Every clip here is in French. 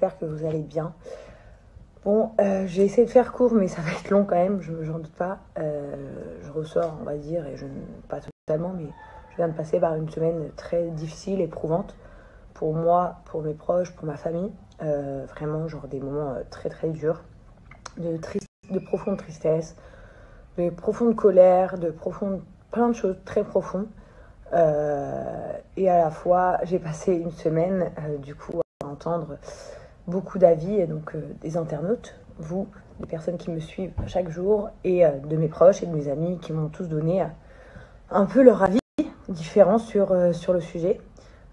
j'espère que vous allez bien. Bon, j'ai essayé de faire court, mais ça va être long quand même, j'en doute pas. Je ressors, on va dire, et pas totalement, mais je viens de passer par une semaine très difficile, éprouvante, pour moi, pour mes proches, pour ma famille. Vraiment, genre des moments très très durs, de profonde tristesse, de profonde colère, plein de choses très profondes. Et à la fois, j'ai passé une semaine, du coup, à entendre beaucoup d'avis, et donc des internautes, vous, des personnes qui me suivent chaque jour, et de mes proches et de mes amis qui m'ont tous donné un peu leur avis différent sur le sujet.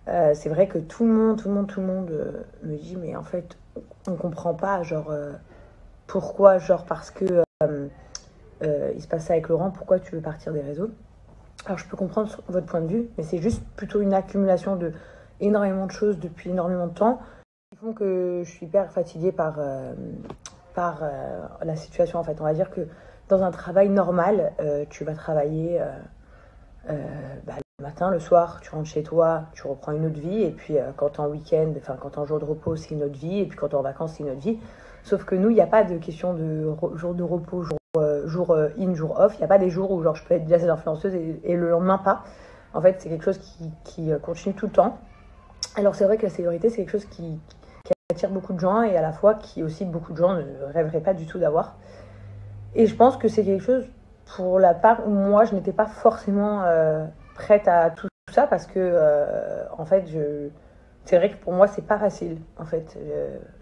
C'est vrai que tout le monde me dit, mais en fait, on comprend pas, genre, pourquoi, genre, parce que il se passe ça avec Laurent, pourquoi tu veux partir des réseaux? Alors, je peux comprendre votre point de vue, mais c'est juste plutôt une accumulation de énormément de choses depuis énormément de temps qui font que je suis hyper fatiguée par la situation. En fait, on va dire que dans un travail normal, tu vas travailler le matin, le soir, tu rentres chez toi, tu reprends une autre vie, et puis quand t'es en week-end, enfin quand t'es en jour de repos, c'est une autre vie, et puis quand t'es en vacances, c'est une autre vie. Sauf que nous, il n'y a pas de question de jour de repos, jour in, jour off. Il n'y a pas des jours où genre, je peux être jazz influenceuse et le lendemain pas. En fait, c'est quelque chose qui continue tout le temps. Alors c'est vrai que la célébrité, c'est quelque chose qui attire beaucoup de gens, et à la fois qui aussi beaucoup de gens ne rêveraient pas du tout d'avoir. Et je pense que c'est quelque chose, pour la part où moi, je n'étais pas forcément prête à tout ça, parce que en fait, c'est vrai que pour moi, c'est pas facile. En fait,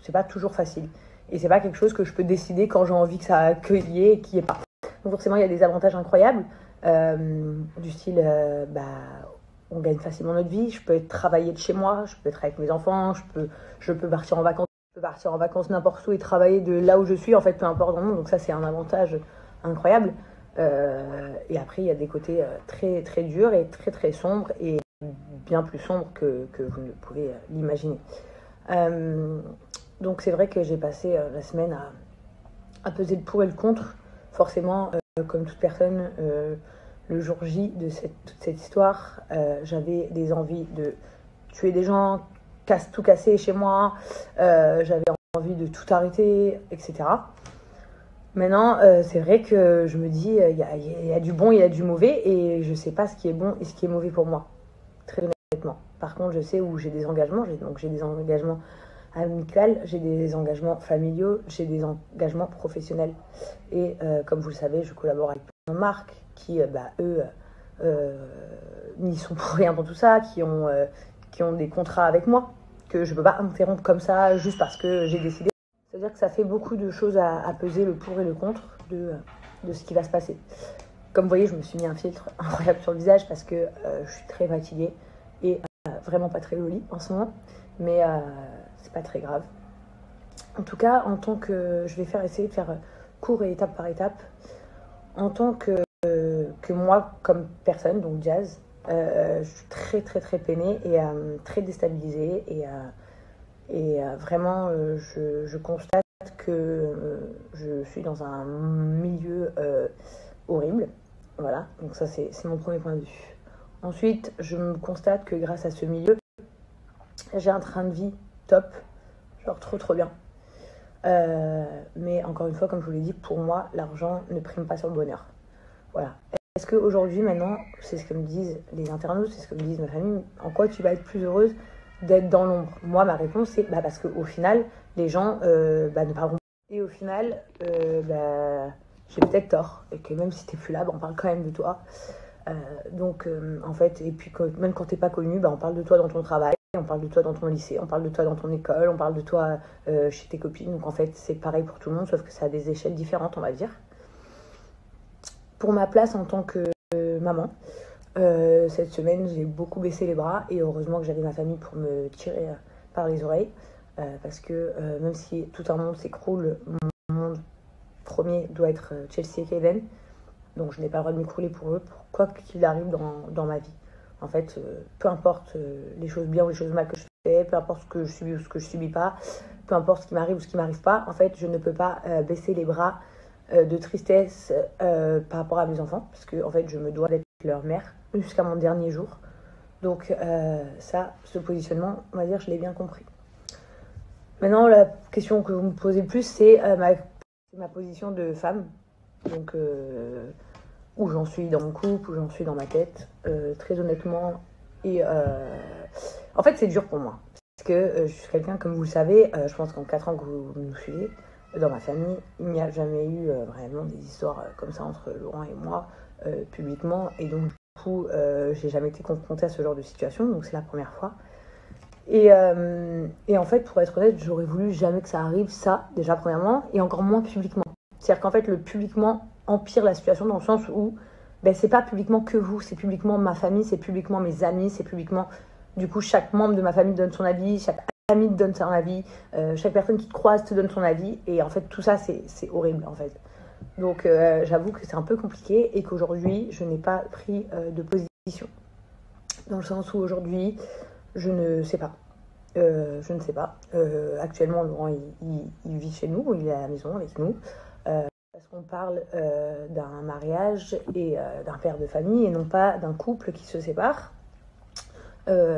c'est pas toujours facile. Et c'est pas quelque chose que je peux décider quand j'ai envie que ça accueille et qu'il n'y ait pas. Donc forcément, il y a des avantages incroyables, du style, on gagne facilement notre vie, je peux travailler de chez moi, je peux être avec mes enfants, je peux partir en vacances. Je peux partir en vacances n'importe où et travailler de là où je suis, en fait, peu importe dans le monde. Donc ça, c'est un avantage incroyable. Et après, il y a des côtés très, très durs et très, très sombres, et bien plus sombres que vous ne pouvez l'imaginer. Donc c'est vrai que j'ai passé la semaine à peser le pour et le contre. Forcément, comme toute personne, le jour J de toute cette histoire, j'avais des envies de tuer des gens, tout casser chez moi, j'avais envie de tout arrêter, etc. Maintenant, c'est vrai que je me dis, il y a du bon, il y a du mauvais, et je sais pas ce qui est bon et ce qui est mauvais pour moi, très honnêtement. Par contre, je sais où j'ai des engagements, j'ai des engagements amicaux, j'ai des engagements familiaux, j'ai des engagements professionnels. Et comme vous le savez, je collabore avec plein de marques qui, eux, n'y sont pour rien dans tout ça, qui ont des contrats avec moi, que je peux pas interrompre comme ça juste parce que j'ai décidé. C'est-à-dire que ça fait beaucoup de choses à peser, le pour et le contre de ce qui va se passer. Comme vous voyez, je me suis mis un filtre incroyable sur le visage parce que je suis très fatiguée et vraiment pas très jolie en ce moment. Mais c'est pas très grave. En tout cas, je vais essayer de faire court et étape par étape. En tant que moi, comme personne, donc Jazz, je suis très très très peinée et très déstabilisée, et vraiment je constate que je suis dans un milieu horrible. Voilà, donc ça c'est mon premier point de vue. Ensuite, je me constate que grâce à ce milieu, j'ai un train de vie top, genre trop trop bien. Mais encore une fois, comme je vous l'ai dit, pour moi, l'argent ne prime pas sur le bonheur. Voilà. Est-ce qu'aujourd'hui, maintenant, c'est ce que me disent les internautes, c'est ce que me disent ma famille, en quoi tu vas être plus heureuse d'être dans l'ombre? Moi, ma réponse, c'est parce qu'au final, les gens ne parleront pas. Et au final, j'ai peut-être tort, et que même si t'es plus là, on parle quand même de toi. En fait, et puis même quand t'es pas connu, on parle de toi dans ton travail, on parle de toi dans ton lycée, on parle de toi dans ton école, on parle de toi chez tes copines. Donc en fait, c'est pareil pour tout le monde, sauf que ça a des échelles différentes, on va dire. Pour ma place en tant que maman, cette semaine, j'ai beaucoup baissé les bras, et heureusement que j'avais ma famille pour me tirer par les oreilles, parce que même si tout un monde s'écroule, mon monde premier doit être Chelsea et Kaden. Donc je n'ai pas le droit de m'écrouler pour eux, pour quoi qu'il arrive dans ma vie. En fait, peu importe les choses bien ou les choses mal que je fais, peu importe ce que je subis ou ce que je subis pas, peu importe ce qui m'arrive ou ce qui m'arrive pas, en fait, je ne peux pas baisser les bras de tristesse par rapport à mes enfants, parce que en fait, je me dois d'être leur mère jusqu'à mon dernier jour. Donc ce positionnement, on va dire, je l'ai bien compris. Maintenant, la question que vous me posez le plus, c'est ma position de femme. Donc, où j'en suis dans mon couple, où j'en suis dans ma tête. Très honnêtement. Et en fait, c'est dur pour moi. Parce que je suis quelqu'un, comme vous le savez, je pense qu'en 4 ans que vous nous suivez, dans ma famille, il n'y a jamais eu vraiment des histoires comme ça entre Laurent et moi, publiquement. Et donc, du coup, j'ai jamais été confrontée à ce genre de situation. Donc, c'est la première fois. Et en fait, pour être honnête, j'aurais voulu jamais que ça arrive, ça, déjà, premièrement, et encore moins publiquement. C'est-à-dire qu'en fait, le publiquement empire la situation dans le sens où ben, c'est pas publiquement que vous, c'est publiquement ma famille, c'est publiquement mes amis, c'est publiquement, du coup, chaque membre de ma famille donne son avis, chaque ami te donne son avis, chaque personne qui te croise te donne son avis, et en fait, tout ça, c'est horrible, en fait. Donc, j'avoue que c'est un peu compliqué, et qu'aujourd'hui, je n'ai pas pris de position. Dans le sens où aujourd'hui, je ne sais pas. Je ne sais pas. Actuellement, Laurent, il vit chez nous, il est à la maison avec nous. Parce qu'on parle d'un mariage et d'un père de famille et non pas d'un couple qui se sépare.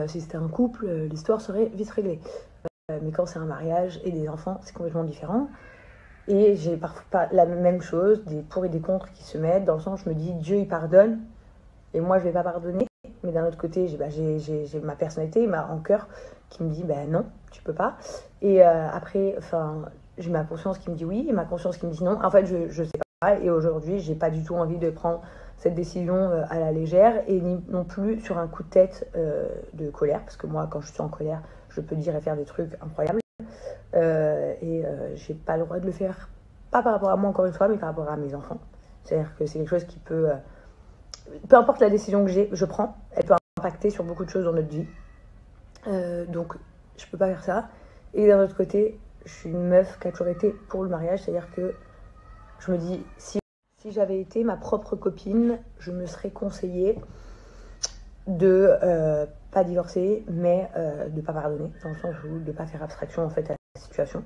Si c'était un couple, l'histoire serait vite réglée. Mais quand c'est un mariage et des enfants, c'est complètement différent. Et j'ai parfois pas la même chose, des pour et des contre qui se mettent, dans le sens où je me dis Dieu il pardonne et moi je vais pas pardonner. Mais d'un autre côté, j'ai ma personnalité, ma rancœur qui me dit non, tu peux pas. Et après, j'ai ma conscience qui me dit oui et ma conscience qui me dit non. En fait, je sais pas. Et aujourd'hui, j'ai pas du tout envie de prendre cette décision à la légère et ni non plus sur un coup de tête de colère. Parce que moi, quand je suis en colère, je peux dire et faire des trucs incroyables. J'ai pas le droit de le faire. Pas par rapport à moi, encore une fois, mais par rapport à mes enfants. C'est-à-dire que c'est quelque chose qui peut... peu importe la décision que je prends, elle peut impacter sur beaucoup de choses dans notre vie. Donc, je peux pas faire ça. Et d'un autre côté, je suis une meuf qui a toujours été pour le mariage. C'est-à-dire que je me dis, si j'avais été ma propre copine, je me serais conseillée de pas divorcer, mais de pas pardonner. Dans le sens où de pas faire abstraction en fait à la situation.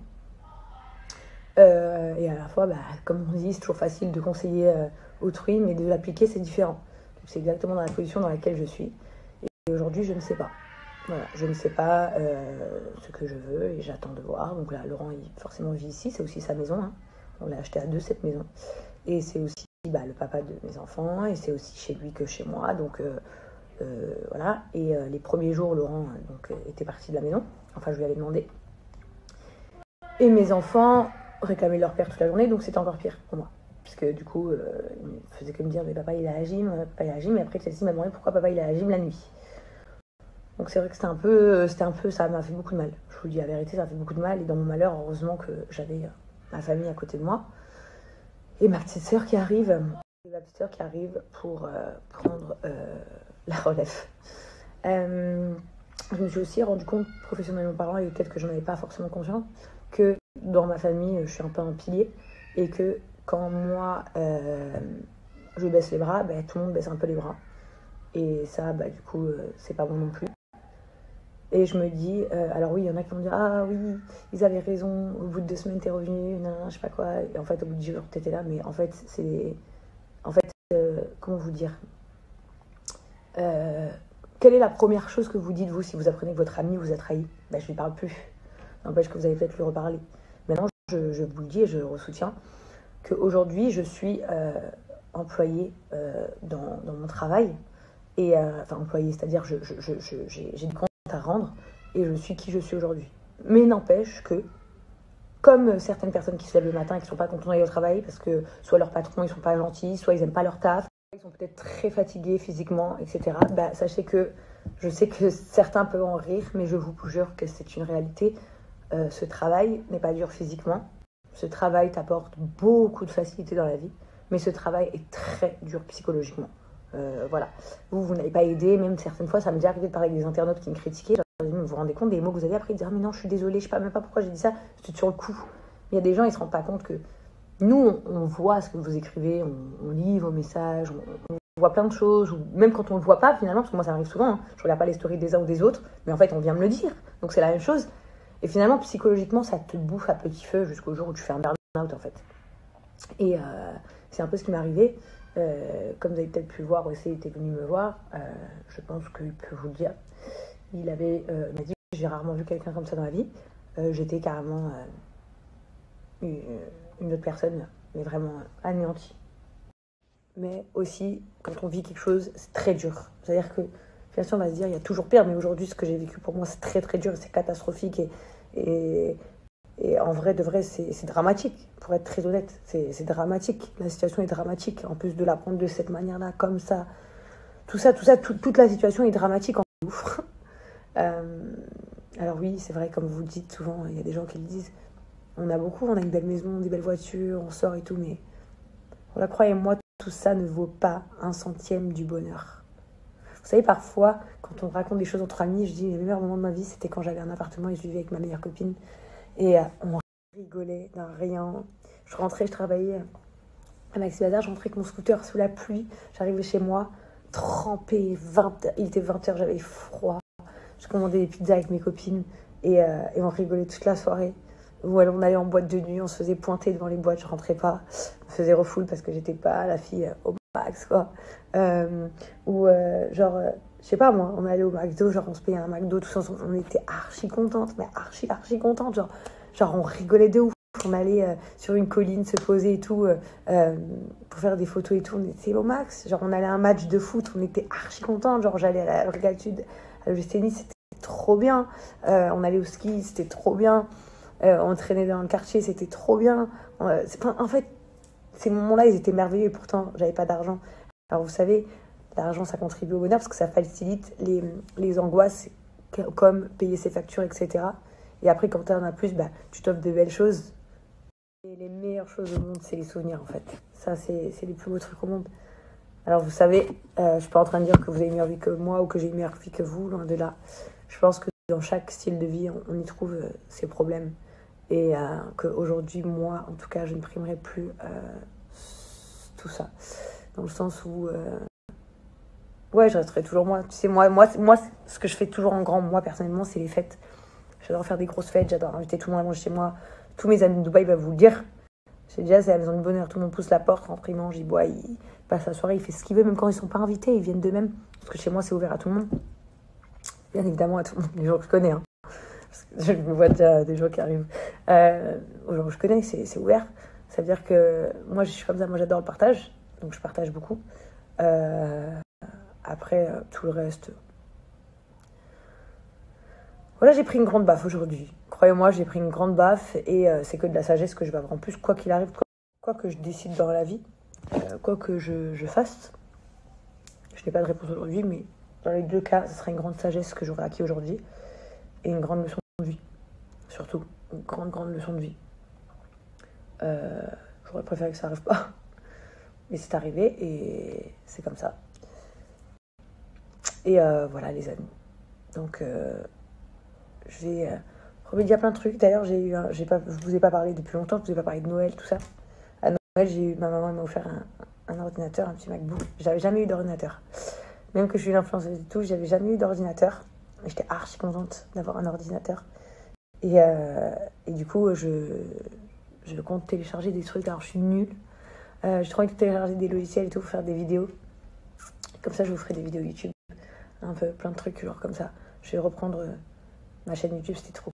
Et à la fois, comme on dit, c'est toujours facile de conseiller autrui, mais de l'appliquer, c'est différent. Donc, c'est exactement dans la position dans laquelle je suis. Et aujourd'hui, je ne sais pas. Voilà, je ne sais pas ce que je veux et j'attends de voir. Donc là, Laurent, il forcément vit ici, c'est aussi sa maison. Hein. On l'a acheté à 2, cette maison. Et c'est aussi le papa de mes enfants et c'est aussi chez lui que chez moi. Donc voilà. Et les premiers jours, Laurent était parti de la maison. Enfin, je lui avais demandé. Et mes enfants réclamaient leur père toute la journée, donc c'était encore pire pour moi. Parce que du coup, il me faisait que me dire, mais papa il est à la gym, et après Chelsea m'a demandé pourquoi papa il est à la gym la nuit. Donc c'est vrai que c'était un peu, ça m'a fait beaucoup de mal. Je vous dis la vérité, ça m'a fait beaucoup de mal, et dans mon malheur, heureusement que j'avais ma famille à côté de moi. Et ma petite sœur qui arrive, pour prendre la relève. Je me suis aussi rendu compte, professionnellement parlant, et peut-être que j'en avais pas forcément conscience, que dans ma famille, je suis un peu un pilier et que quand moi, je baisse les bras, tout le monde baisse un peu les bras. Et ça, du coup, c'est pas bon non plus. Et je me dis, alors oui, il y en a qui vont dire, ah oui, ils avaient raison, au bout de 2 semaines, t'es revenu, je sais pas quoi. Et en fait, au bout de 10 jours, t'étais là. Mais en fait, comment vous dire quelle est la première chose que vous dites, vous, si vous apprenez que votre ami vous a trahi? Je lui parle plus. N'empêche que vous allez peut-être lui reparler. Maintenant, je vous le dis et je le soutiens, qu'aujourd'hui, je suis employée dans mon travail. Et, employée, c'est-à-dire j'ai des comptes à rendre et je suis qui je suis aujourd'hui. Mais n'empêche que, comme certaines personnes qui se lèvent le matin et qui ne sont pas contentes d'aller au travail parce que soit leurs patrons ils sont pas gentils, soit ils n'aiment pas leur taf, ils sont peut-être très fatigués physiquement, etc. Sachez que je sais que certains peuvent en rire, mais je vous jure que c'est une réalité. Ce travail n'est pas dur physiquement. Ce travail t'apporte beaucoup de facilité dans la vie, mais ce travail est très dur psychologiquement. Voilà. Vous n'avez pas aidé, même certaines fois, ça m'est déjà arrivé de parler avec des internautes qui me critiquaient. Vous vous rendez compte des mots que vous avez après, ils disent, ah mais non, je suis désolée, je sais pas même pas pourquoi j'ai dit ça, c'était sur le coup. Il y a des gens, ils se rendent pas compte que nous, on voit ce que vous écrivez, on lit vos messages, on voit plein de choses, ou même quand on le voit pas finalement, parce que moi ça arrive souvent, hein, je regarde pas les stories des uns ou des autres, mais en fait on vient me le dire, donc c'est la même chose. Et finalement, psychologiquement, ça te bouffe à petit feu jusqu'au jour où tu fais un burn-out en fait. Et c'est un peu ce qui m'est arrivé. Comme vous avez peut-être pu le voir, aussi, il était venu me voir. Je pense qu'il peut vous le dire. Il m'a dit, j'ai rarement vu quelqu'un comme ça dans la vie. j'étais carrément une autre personne, mais vraiment anéantie. Mais aussi, quand on vit quelque chose, c'est très dur. C'est-à-dire que, bien sûr, on va se dire, il y a toujours pire, mais aujourd'hui, ce que j'ai vécu pour moi, c'est très très dur, c'est catastrophique. Et en vrai, de vrai, c'est dramatique, pour être très honnête. C'est dramatique. La situation est dramatique. En plus de la prendre de cette manière-là, comme ça. Toute la situation est dramatique en ouf. Alors oui, c'est vrai, comme vous le dites souvent, il y a des gens qui le disent. On a une belle maison, des belles voitures, on sort et tout, mais voilà, croyez-moi, tout ça ne vaut pas un centième du bonheur. Vous savez, parfois, quand on raconte des choses entre amis, je dis, les meilleurs moments de ma vie, c'était quand j'avais un appartement et je vivais avec ma meilleure copine. Et on rigolait d'un rien. Je rentrais, je travaillais à Maxi Bazar, je rentrais avec mon scooter sous la pluie. J'arrivais chez moi, trempée, il était 20h, j'avais froid. Je commandais des pizzas avec mes copines et on rigolait toute la soirée. Ou alors on allait en boîte de nuit, on se faisait pointer devant les boîtes, je rentrais pas. On me faisait refoule parce que j'étais pas la fille au max, quoi. Je sais pas moi, on allait au McDo, genre on se payait un McDo tous ensemble, on était archi contentes, mais archi contentes, genre on rigolait de ouf. On allait sur une colline se poser et tout pour faire des photos et tout, on était au max. Genre on allait à un match de foot, on était archi contentes. Genre j'allais à la Regal Sud, à le tennis, c'était trop bien. On allait au ski, c'était trop bien. On traînait dans le quartier, c'était trop bien. En fait, ces moments-là, ils étaient merveilleux et pourtant, j'avais pas d'argent. Alors vous savez, l'argent, ça contribue au bonheur parce que ça facilite les angoisses comme payer ses factures, etc. Et après, quand tu en as plus, tu t'offres de belles choses. Et les meilleures choses au monde, c'est les souvenirs, en fait. Ça, c'est les plus beaux trucs au monde. Alors, vous savez, je suis pas en train de dire que vous avez une meilleure vie que moi ou que j'ai une meilleure vie que vous, loin de là. Je pense que dans chaque style de vie, on y trouve ses problèmes. Et qu'aujourd'hui, moi, en tout cas, je ne primerai plus tout ça. Dans le sens où... ouais, je resterai toujours moi. Tu sais, moi, ce que je fais toujours en grand, moi, personnellement, c'est les fêtes. J'adore faire des grosses fêtes, j'adore inviter tout le monde à manger chez moi. Tous mes amis de Dubaï vont vous le dire. C'est la maison du bonheur. Tout le monde pousse la porte, rentre, il mange, il boit, il passe la soirée, il fait ce qu'il veut. Même quand ils ne sont pas invités, ils viennent d'eux-mêmes. Parce que chez moi, c'est ouvert à tout le monde. Bien évidemment, à tout le monde. Les gens que je connais. Hein. Parce que je me vois déjà des gens qui arrivent. Aux gens que je connais, c'est ouvert. Ça veut dire que moi, je suis comme ça. Moi, j'adore le partage. Donc, je partage beaucoup. Après, tout le reste... Voilà, j'ai pris une grande baffe aujourd'hui. Croyez-moi, j'ai pris une grande baffe et c'est que de la sagesse que je vais avoir en plus, quoi qu'il arrive, quoi que je décide dans la vie, quoi que je fasse. Je n'ai pas de réponse aujourd'hui, mais dans les deux cas, ce sera une grande sagesse que j'aurai acquis aujourd'hui et une grande leçon de vie. Surtout, une grande leçon de vie. J'aurais préféré que ça n'arrive pas, mais c'est arrivé et c'est comme ça. Et voilà, les amis. Donc... je vais remédier à plein de trucs. D'ailleurs, je vous ai pas parlé depuis longtemps, je vous ai pas parlé de Noël, tout ça. À Noël, ma maman m'a offert un ordinateur, un petit MacBook. J'avais jamais eu d'ordinateur. Même que je suis une influenceuse et tout, j'avais jamais eu d'ordinateur. J'étais archi contente d'avoir un ordinateur. Et du coup, je compte télécharger des trucs. Alors, je suis nulle. J'ai trop envie de télécharger des logiciels et tout pour faire des vidéos. Comme ça, je vous ferai des vidéos YouTube. Un peu, plein de trucs, genre comme ça. Je vais reprendre... ma chaîne YouTube, c'était trop